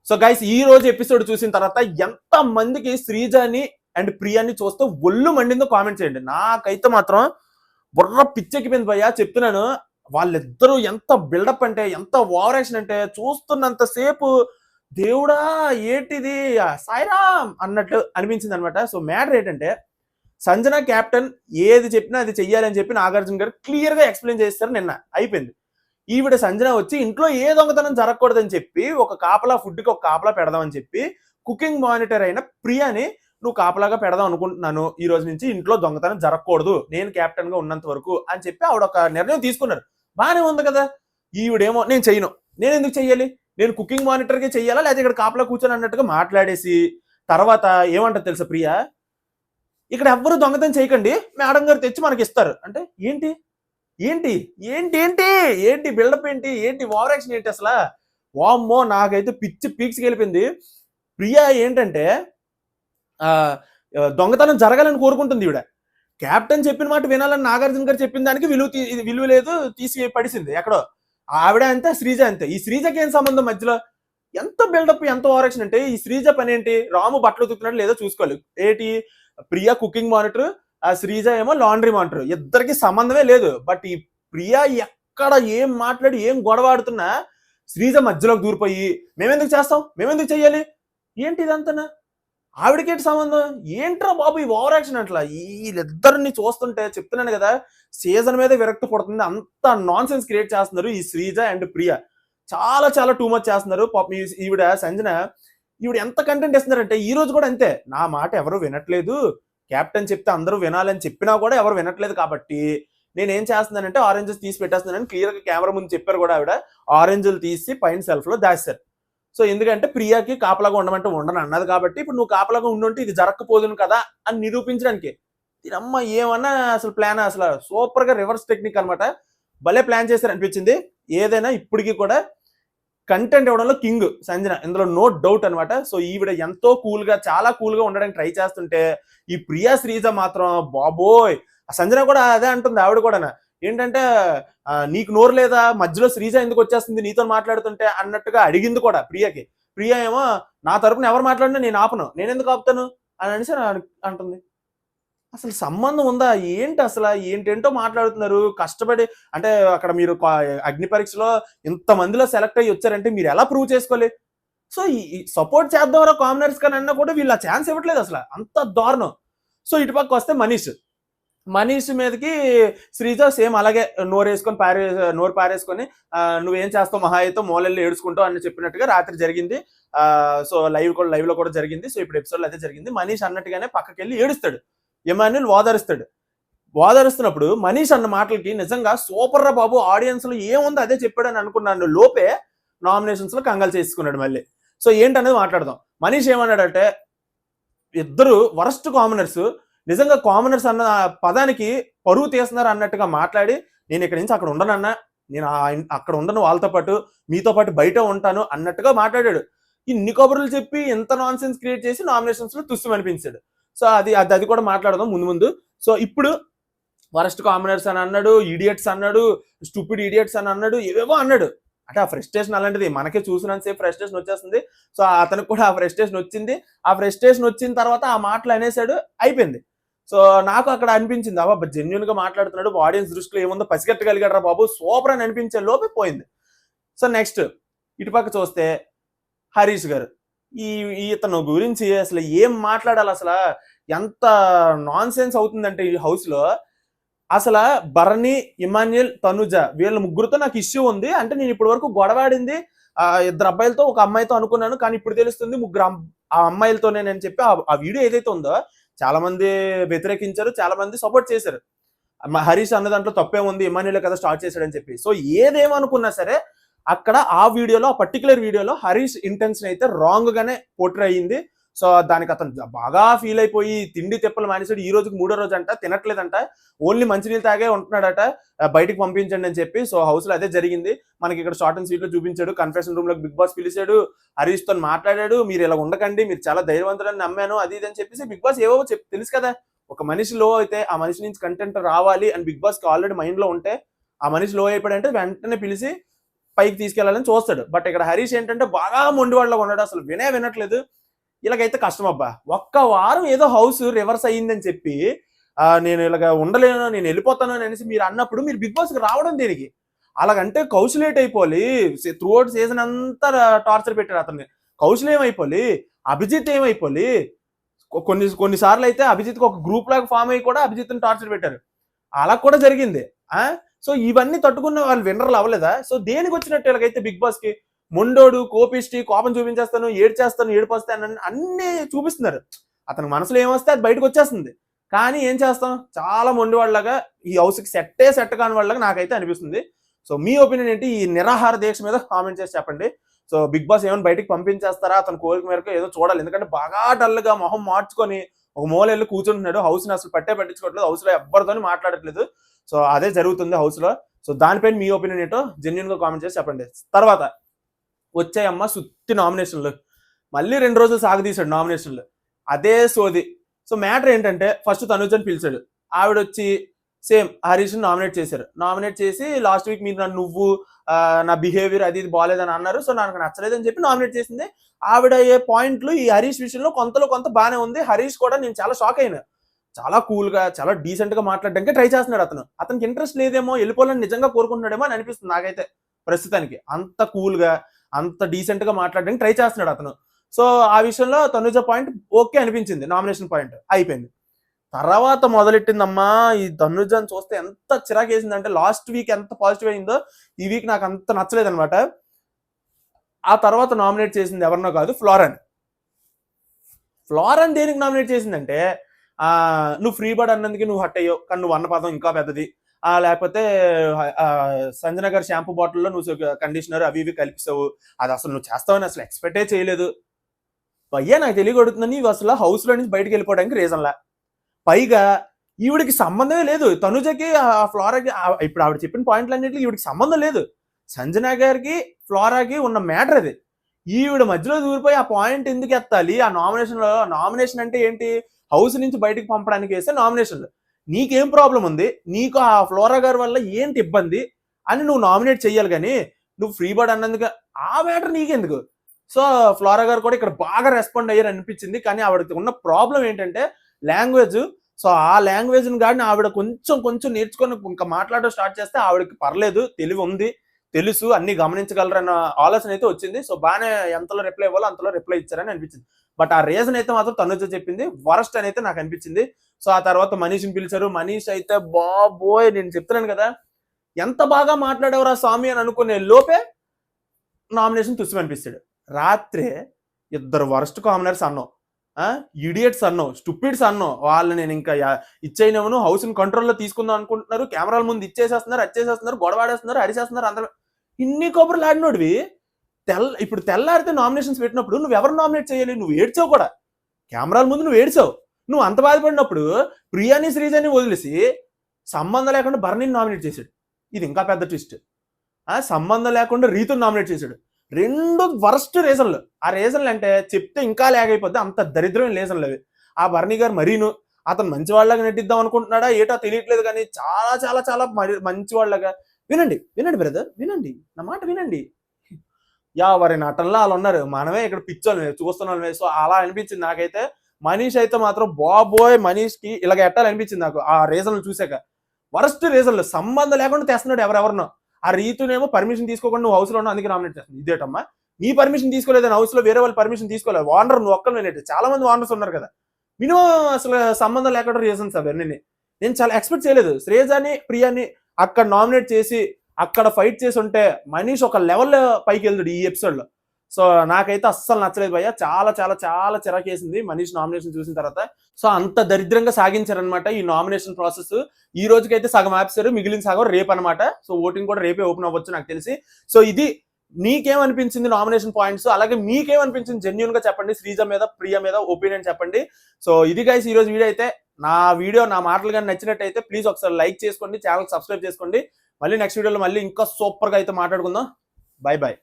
So guys ఈ రోజు episode చూసిన తర్వాత ఎంత మందికి శ్రీజాని అండ్ ప్రియాని చూస్తే ఒళ్ళు మండిందో కామెంట్ చేయండి. నాకైతే మాత్రం బుర్ర పిచ్చెక్కిపోయింది భయ్యా, చెప్తున్నాను. వాళ్ళిద్దరూ ఎంత బిల్డప్ అంటే, ఎంత ఓవర్ యాక్షన్ అంటే, చూస్తున్నంత సేపు దేవుడా ఏంటిది సాయిరామ్ అన్నట్టు అనిపించింది అనమాట. సో మ్యాటర్ ఏంటంటే, సంజన క్యాప్టెన్ ఏది చెప్పినా అది చెయ్యాలని చెప్పి నాగార్జున గారు క్లియర్ గా ఎక్స్ప్లెయిన్ చేస్తారు. నిన్న అయిపోయింది. ఈవిడ సంజన వచ్చి ఇంట్లో ఏ దొంగతనం జరగకూడదని చెప్పి ఒక కాపలా, ఫుడ్కి ఒక కాపలా పెడదామని చెప్పి కుకింగ్ మానిటర్ అయిన ప్రియాని నువ్వు కాపలాగా పెడదాం అనుకుంటున్నాను, ఈ రోజు నుంచి ఇంట్లో దొంగతనం జరగకూడదు నేను క్యాప్టెన్ గా ఉన్నంత వరకు అని చెప్పి ఆవిడ ఒక నిర్ణయం తీసుకున్నారు. బాగానే ఉంది కదా. ఈవిడేమో నేను చెయ్యను, నేను ఎందుకు చెయ్యాలి, నేను కుకింగ్ మానిటర్కే చెయ్యాలా లేదా ఇక్కడ కాపలా కూర్చొని అన్నట్టుగా మాట్లాడేసి తర్వాత ఏమంటారు తెలుసా ప్రియా, ఇక్కడ ఎవ్వరు దొంగతనం చేయకండి, మేడం గారు తెచ్చి మనకి ఇస్తారు అంటే ఏంటి ఏంటి ఏంటి ఏంటి ఏంటి బిల్డప్ ఏంటి, ఏంటి ఓవర్ యాక్షన్ ఏంటి అసలు. వామ్మో నాకైతే పిచ్చి పీక్స్కి వెళ్ళిపోయింది. ప్రియా ఏంటంటే దొంగతనం జరగాలని కోరుకుంటుంది. ఈవిడ క్యాప్టెన్ చెప్పిన మాట వినాలని నాగార్జున గారు చెప్పిన దానికి విలువ లేదు, తీసి పడిసింది ఎక్కడో. ఆవిడ అంతే, శ్రీజ అంతే. ఈ శ్రీజకి ఏం సంబంధం మధ్యలో? ఎంత బిల్డప్, ఎంత ఓవర్ యాక్షన్ అంటే, ఈ శ్రీజ పని ఏంటి, రాము బట్టలు ఉతుకుతున్నాడు లేదో చూసుకోవాలి. ఏంటి ప్రియా కుకింగ్ మానిటర్, ఆ శ్రీజ ఏమో లాండ్రీ మానిటర్, ఇద్దరికి సంబంధమే లేదు. బట్ ఈ ప్రియా ఎక్కడ ఏం మాట్లాడి ఏం గొడవ ఆడుతున్నా శ్రీజ మధ్యలోకి దూరిపోయి మేమెందుకు చేస్తాం, మేమెందుకు చెయ్యాలి, ఏంటి ఇదంతా, ఆవిడకేంటి సంబంధం, ఏంట్రా బాబు ఈ ఓవర్ యాక్షన్. అట్లా వీళ్ళిద్దరిని చూస్తుంటే చెప్తున్నాను కదా, సీజన్ మీద విరక్తి పడుతుంది. అంత నాన్ సెన్స్ క్రియేట్ చేస్తున్నారు ఈ శ్రీజ అండ్ ప్రియా. చాలా చాలా టూ మచ్ చేస్తున్నారు. ఈవిడ సంజన, ఈవిడ ఎంత కంటెంట్ ఇస్తున్నారంటే ఈ రోజు కూడా అంతే, నా మాట ఎవరు వినట్లేదు, క్యాప్టెన్ చెప్తే అందరూ వినాలని చెప్పినా కూడా ఎవరు వినట్లేదు, కాబట్టి నేనేం చేస్తున్నానంటే ఆరెంజెస్ తీసి పెట్టేస్తున్నానని క్లియర్ గా కెమెరా ముందు చెప్పారు కూడా. ఆవిడ ఆరెంజ్లు తీసి పైన సెల్ఫ్ లో దాస్తారు. సో ఎందుకంటే ప్రియాకి కాపలాగా ఉండమంటే ఉండను అన్నది కాబట్టి, ఇప్పుడు నువ్వు కాపలాగా ఉండుంటే ఇది జరగకపోదును కదా అని నిరూపించడానికి దీనమ్మ ఏమన్నా అసలు ప్లాన్, అసలు సూపర్ గా రివర్స్ టెక్నిక్ అనమాట. భలే ప్లాన్ చేశారు అనిపించింది. ఏదైనా ఇప్పటికీ కూడా కంటెంట్ ఇవ్వడంలో కింగ్ సంజన, ఇందులో నో డౌట్ అనమాట. సో ఈవిడ ఎంతో కూల్ గా, చాలా కూల్ గా ఉండడానికి ట్రై చేస్తుంటే, ఈ ప్రియా శ్రీజ మాత్రం బాబోయ్. సంజన కూడా అదే అంటుంది, ఆవిడ కూడా ఏంటంటే నీకు నోరు లేదా, మధ్యలో శ్రీజ ఎందుకు వచ్చేస్తుంది నీతో మాట్లాడుతుంటే అన్నట్టుగా అడిగింది కూడా ప్రియకి. ప్రియా ఏమో నా తరపున ఎవరు మాట్లాడినా నేను ఆపను, నేను ఎందుకు ఆపుతాను అని అనేసి అంటుంది. అసలు సంబంధం ఉందా ఏంటి, అసలు ఏంటేంటో మాట్లాడుతున్నారు కష్టపడి. అంటే అక్కడ మీరు అగ్ని పరీక్షలో ఇంతమందిలో సెలెక్ట్ అయ్యి వచ్చారంటే మీరు ఎలా ప్రూవ్ చేసుకోవాలి. సో ఈ సపోర్ట్ చేద్దామరా కామనర్స్ కానీ అన్నా కూడా వీళ్ళు ఆ ఛాన్స్ ఇవ్వట్లేదు, అసలు అంత దారుణం. సో ఇటుపక్క వస్తే మనీష్ మీదకి శ్రీజ సేమ్ అలాగే నోరు పారేసుకొని నువ్వేం చేస్తావు మహా అయితే మూలల్లో ఏడుచుకుంటావు అని చెప్పినట్టుగా రాత్రి జరిగింది. సో లైవ్ లో కూడా జరిగింది. సో ఇప్పుడు ఎపిసోడ్లో అదే జరిగింది. మనీష్ అన్నట్టుగానే పక్కకి వెళ్ళి ఏడుస్తాడు, ఎమాన్యుల్ ఓదారుస్తున్నప్పుడు మనీష్ అన్న మాటలకి నిజంగా సూపర్ రా బాబు, ఆడియన్స్ లో ఏముందో అదే చెప్పాడని అనుకున్నాను. లోపే నామినేషన్స్ లో కంగాలు చేసుకున్నాడు మళ్ళీ. సో ఏంటనేది మాట్లాడదాం. మనీష్ ఏమన్నాడంటే, ఇద్దరు వరస్ట్ కామనర్స్, నిజంగా కామనర్స్ అన్న పదానికి పరువు తీస్తున్నారు అన్నట్టుగా మాట్లాడి, నేను ఇక్కడి నుంచి అక్కడ ఉండనన్నా, నేను అక్కడ ఉండను, వాళ్ళతో పాటు మీతో పాటు బయట ఉంటాను అన్నట్టుగా మాట్లాడాడు. ఇన్ని కబుర్లు చెప్పి ఎంత నాన్ సెన్స్ క్రియేట్ చేసి నామినేషన్స్ లో తుస్సు అనిపించాడు. సో అది కూడా మాట్లాడదాం ముందు. సో ఇప్పుడు వరస్ట్ కామనర్స్ అని అన్నాడు, ఇడియట్స్ అన్నాడు, స్టూపిడ్ ఇడియట్స్ అని అన్నాడు, ఏవేవో అన్నాడు. అంటే ఆ ఫ్రస్ట్రేషన్ అలాంటిది, మనకే చూసినంతసేపు ఫ్రస్ట్రేషన్ వచ్చేస్తుంది. సో అతనికి కూడా ఆ ఫ్రస్ట్రేషన్ వచ్చింది. ఆ ఫ్రస్ట్రేషన్ వచ్చిన తర్వాత ఆ మాటలు అనేసాడు, అయిపోయింది. సో నాకు అక్కడ అనిపించింది, అబ్బా జెన్యున్ గా మాట్లాడుతున్నాడు, ఆడియన్స్ దృష్టిలో ఏముందో పసిగట్టగలిగాడు రా బాబు, సూపర్ అని అనిపించే లోపే పోయింది. సో నెక్స్ట్ ఇటుపక్క చూస్తే హరీష్ గారు, ఇతను గురించి అసలు ఏం మాట్లాడాలి, అసలు ఎంత నాన్ సెన్స్ అవుతుందంటే ఈ హౌస్ లో. అసలు భరణి, ఇమాన్యుల్, తనుజ వీళ్ళ ముగ్గురుతో నాకు ఇష్యూ ఉంది అంటే, నేను ఇప్పటి వరకు గొడవాడింది ఇద్దరు అబ్బాయిలతో ఒక అమ్మాయితో అనుకున్నాను, కానీ ఇప్పుడు తెలుస్తుంది ముగ్గురు ఆ అమ్మాయిలతోనే చెప్పి ఆ వీడియో ఏదైతే ఉందో చాలా మంది వ్యతిరేకించారు, చాలా మంది సపోర్ట్ చేశారు. హరీష్ అన్న దాంట్లో తప్పేముంది, ఇమాన్యుల్ కదా స్టార్ట్ చేశాడని చెప్పి. సో ఏదేమనుకున్నా సరే అక్కడ ఆ వీడియోలో, ఆ పర్టికులర్ వీడియోలో హరీష్ ఇంటెన్షన్ అయితే రాంగ్ గానే పోర్ట్రే అయ్యింది. సో దానికి అతను బాగా ఫీల్ అయిపోయి తిండి తిప్పలు మానేసాడు. ఈ రోజుకి 3వ రోజు అంట, తినట్లేదంట, ఓన్లీ మంచినీళ్ళు తాగే ఉంటున్నాడట, బయటికి పంపించండి అని చెప్పి. సో హౌస్ లో అదే జరిగింది. మనకి ఇక్కడ షార్ట్ అండ్ స్వీట్ లో చూపించాడు. కన్ఫెషన్ రూమ్ లో బిగ్ బాస్ పిలిచాడు, హరీష్ తో మాట్లాడాడు, మీరు ఇలా ఉండకండి, మీరు చాలా ధైర్యవంతులని నమ్మాను, అది ఇది అని చెప్పేసి బిగ్ బాస్ ఏవో తెలుసు కదా, ఒక మనిషి లో అయితే ఆ మనిషి నుంచి కంటెంట్ రావాలి అని బిగ్ బాస్ కి ఆల్రెడీ మైండ్ లో ఉంటే, ఆ మనిషి లో అయిపోయాడంటే వెంటనే పిలిచి పైకి తీసుకెళ్లాలని చూస్తాడు. బట్ ఇక్కడ హరీష్ ఏంటంటే బాగా మొండివాళ్ళగా ఉన్నాడు, అసలు వినట్లేదు. ఇలాగైతే కష్టం అబ్బా. ఒక్క వారం ఏదో హౌస్ రివర్స్ అయ్యిందని చెప్పి నేను ఇలాగ ఉండలేను, నేను వెళ్ళిపోతాను అనేసి మీరు అన్నప్పుడు మీరు బిగ్ బాస్కి రావడం దేనికి? అలాగంటే కౌశల్ అయిపోవాలి, త్రూ అవుట్ సీజన్ అంతా టార్చర్ పెట్టాడు అతన్ని. కౌశల్ ఏమైపోలి, అభిజిత్ ఏమైపోలి, కొన్నిసార్లు అయితే అభిజిత్కి ఒక గ్రూప్ లాగా ఫామ్ అయ్యి కూడా అభిజిత్ని టార్చర్ పెట్టారు, అలా కూడా జరిగింది. సో ఇవన్నీ తట్టుకున్న వాళ్ళు విన్నర్లు అవ్వలేదా? సో దేనికి వచ్చినట్టు ఇలాగైతే బిగ్ బాస్ కి మొండోడు, కోపిష్టి, కోపం చూపించేస్తాను, ఏడుపొస్తాను అన్ని చూపిస్తున్నారు. అతని మనసులో ఏమొస్తే అది బయటకు వచ్చేస్తుంది. కానీ ఏం చేస్తాం, చాలా మొండి వాళ్ళగా ఈ హౌస్కి సెట్ కాని వాళ్ళగా నాకైతే అనిపిస్తుంది. సో మీ ఒపీనియన్ ఏంటి? ఈ నిరాహార దీక్ష మీద కామెంట్ చేసి చెప్పండి. సో బిగ్ బాస్ ఏమైనా బయటకు పంపించేస్తారా అతని కోరిక మేరకు ఏదో చూడాలి. ఎందుకంటే బాగా డల్గా మొహం మార్చుకొని ఒక మూల వెళ్ళి కూర్చుంటున్నాడు. హౌస్ని అసలు పట్టించుకోవట్లేదు, హౌస్లో ఎవరితోని మాట్లాడట్లేదు. సో అదే జరుగుతుంది హౌస్లో. సో దానిపైన మీ ఒపీనియన్ ఏంటో జెన్యున్ గా కామెంట్ చేసి చెప్పండి. తర్వాత వచ్చాయమ్మ సుత్తి నామినేషన్లు, మళ్ళీ 2 రోజులు సాగదీశాడు నామినేషన్లు, అదే సోది. సో మ్యాటర్ ఏంటంటే ఫస్ట్ తనుజని పిలిచాడు, ఆవిడ వచ్చి సేమ్ హరీష్ని నామినేట్ చేసి లాస్ట్ వీక్ మీరు నువ్వు నా బిహేవియర్ అది ఇది బాగాలేదని అన్నారు, సో నాకు నచ్చలేదని చెప్పి నామినేట్ చేసింది. ఆవిడ ఏ పాయింట్లు ఈ హరీష్ విషయంలో కొంత బాగానే ఉంది. హరీష్ కూడా నేను చాలా షాక్ అయినా, చాలా కూల్ గా చాలా డీసెంట్ గా మాట్లాడడానికి ట్రై చేస్తున్నాడు. అతనికి ఇంట్రెస్ట్ లేదేమో, వెళ్ళిపోవాలని నిజంగా కోరుకుంటున్నాడేమో అని అనిపిస్తుంది నాకైతే ప్రస్తుతానికి. అంత కూల్ గా అంత డీసెంట్ గా మాట్లాడడానికి ట్రై చేస్తున్నాడు అతను. సో ఆ విషయంలో తనుజ పాయింట్ ఓకే అనిపించింది, నామినేషన్ పాయింట్ అయిపోయింది. తర్వాత మొదలెట్టిందమ్మా ఈ తనుజని చూస్తే ఎంత చిరాకేసిందంటే, లాస్ట్ వీక్ ఎంత పాజిటివ్ అయిందో ఈ వీక్ నాకు అంత నచ్చలేదు అనమాట. ఆ తర్వాత నామినేట్ చేసింది ఎవరినో కాదు, ఫ్లోరన్ దేనికి నామినేట్ చేసిందంటే, నువ్వు ఫ్రీ బర్డ్ అన్నందుకు నువ్వు హట్ అయ్యావు, కానీ నువ్వు అన్న పదం ఇంకా పెద్దది, లేకపోతే సంజన గారి షాంపూ బాటిల్లో నువ్వు కండిషనర్ అవి ఇవి కల్పిస్తావు, అది అసలు నువ్వు చేస్తావని అసలు ఎక్స్పెక్టే చేయలేదు. పయ్యా నాకు తెలియగొడుతుందని నీవు అసలు హౌస్లో నుంచి బయటకు వెళ్ళిపోవడానికి రీజన్లా. పైగా ఈవిడికి సంబంధమే లేదు తనుజకి ఫ్లోరాకి. ఇప్పుడు ఆవిడ చెప్పిన పాయింట్లన్నింటికి ఈవిడికి సంబంధం లేదు. సంజన గారికి ఫ్లోరాకి ఉన్న మ్యాటర్ అది. ఈవిడ మధ్యలో దూరిపోయి ఆ పాయింట్ ఎందుకు ఎత్తాలి? ఆ నామినేషన్ అంటే ఏంటి? హౌస్ నుంచి బయటకు పంపడానికి వేస్తే నామినేషన్లు. నీకేం ప్రాబ్లం ఉంది? నీకు ఆ ఫ్లోరా గారి వల్ల ఏంటి ఇబ్బంది అని నువ్వు నామినేట్ చెయ్యాలి, కానీ నువ్వు ఫ్రీ బర్డ్ అన్నందుకు ఆ మ్యాటర్ నీకెందుకు? సో ఫ్లోరా గారు కూడా ఇక్కడ బాగా రెస్పాండ్ అయ్యారు అనిపించింది. కానీ ఆవిడకి ఉన్న ప్రాబ్లం ఏంటంటే లాంగ్వేజ్. సో ఆ లాంగ్వేజ్ కానీ ఆవిడ కొంచెం నేర్చుకొని ఇంకా మాట్లాడడం స్టార్ట్ చేస్తే ఆవిడకి పర్లేదు, తెలివి ఉంది, తెలుసు, అన్ని గమనించగలరన్న ఆలోచన అయితే వచ్చింది. సో బాగానే ఎంతలో రిప్లై ఇవ్వాలో అంతలో రిప్లై ఇచ్చారని అనిపించింది. బట్ ఆ రీజన్ అయితే మాత్రం తనుజ చెప్పింది వరస్ట్ అని అయితే నాకు అనిపించింది. సో ఆ తర్వాత మనీష్ని పిలిచారు. మనీష్ అయితే బాబోయ్, నేను చెప్తున్నాను కదా, ఎంత బాగా మాట్లాడేవరా స్వామి అని అనుకునే లోపే నామినేషన్ తుస్సుమనిపిస్తాడు. రాత్రే 2 వరస్ట్ కామనర్స్ అన్నావు, ఇడియట్స్ అన్నావు, స్టూపిడ్స్ అన్నావు, వాళ్ళు నేను ఇంకా ఇచ్చేయను, హౌస్ని కంట్రోల్లో తీసుకుందాం అనుకుంటున్నారు, కెమెరాల ముందు ఇచ్చేసేస్తున్నారు, గొడవాడేస్తున్నారు, అరిచేస్తున్నారు, అందరూ ఇన్ని కబుర్లు ఆడినోడివి. ఇప్పుడు తెల్లారితే నామినేషన్స్ పెట్టినప్పుడు నువ్వు ఎవరు నామినేట్ చేయాలి? నువ్వు ఏడ్చావు కూడా, కెమెరాల ముందు నువ్వు ఏడ్చావు. నువ్వు అంత బాధపడినప్పుడు ప్రియాని శ్రీజని వదిలేసి సంబంధం లేకుండా భరణిని నామినేట్ చేశాడు. ఇది ఇంకా పెద్ద ట్విస్ట్. సంబంధం లేకుండా రీతుని నామినేట్ చేశాడు. 2 వరస్ట్ రీజన్లు. ఆ రీజన్లు అంటే చెప్తే ఇంకా లేకపోద్ది, అంత దరిద్రమైన రీజన్లు అవి. ఆ భరణి గారు మరీను అతను మంచివాళ్ళగా నటిద్దాం అనుకుంటున్నాడా ఏటో తెలియట్లేదు, కానీ చాలా చాలా చాలా మంచివాళ్ళగా. వినండి బ్రదర్, వినండి నా మాట, వినండి. ఎవరి నటనలో వాళ్ళు ఉన్నారు, మనమే ఇక్కడ పిచ్చోళ్ళమే చూస్తున్నామే. సో అలా అనిపించింది నాకైతే. మనీష్ అయితే మాత్రం బాబోయ్, మనీష్కి ఇలాగ ఎట్టాలనిపించింది నాకు ఆ రీజన్లు చూసాక. వరస్ట్ రీజన్లు, సంబంధం లేకుండా తెస్తున్నాడు ఎవరెవరినో. ఆ రీతునేమో పర్మిషన్ తీసుకోకుండా నువ్వు హౌస్లో ఉన్నావు అందుకే నామినేట్ చేస్తుంది. ఇదేటమ్మా, నీ పర్మిషన్ తీసుకోలేదని హౌస్లో వేరే వాళ్ళు పర్మిషన్ తీసుకోలేదు, వార్నర్ నువ్వు ఒక్కరు వినేది. చాలా మంది వార్నర్స్ ఉన్నారు కదా, మినిమం అసలు సంబంధం లేకుండా రీజన్స్ అవన్నీ నేను చాలా ఎక్స్పెక్ట్ చేయలేదు. శ్రేజాని ప్రియాని అక్కడ నామినేట్ చేసి అక్కడ ఫైట్ చేసి ఉంటే మనీష్ ఒక లెవెల్ పైకి వెళ్తాడు ఈ ఎపిసోడ్లో. సో నాకైతే అస్సలు నచ్చలేదు భయ్య, చాలా చాలా చాలా చిరాకేసింది మనీష్ నామినేషన్ చూసిన తర్వాత. సో అంత దరిద్రంగా సాగించారనమాట ఈ నామినేషన్ ప్రాసెస్. ఈ రోజుకైతే సగం ఆపేశారు, మిగిలిన సగం రేపు అనమాట. సో ఓటింగ్ కూడా రేపే ఓపెన్ అవ్వచ్చు నాకు తెలిసి. సో ఇది నీకేమనిపించింది నామినేషన్ పాయింట్స్, అలాగే మీకేమనిపించింది జెన్యున్ గా చెప్పండి. శ్రీజ మీద, ప్రియ మీద ఒపీనియన్ చెప్పండి. సో ఇది గైస్ ఈ రోజు వీడియో అయితే. నా మాటలు కానీ నచ్చినట్టయితే ప్లీజ్ ఒకసారి లైక్ చేసుకోండి, ఛానల్ సబ్స్క్రైబ్ చేసుకోండి. మళ్ళీ నెక్స్ట్ వీడియోలో మళ్ళీ ఇంకా సూపర్ గా అయితే మాట్లాడుకుందాం. By by.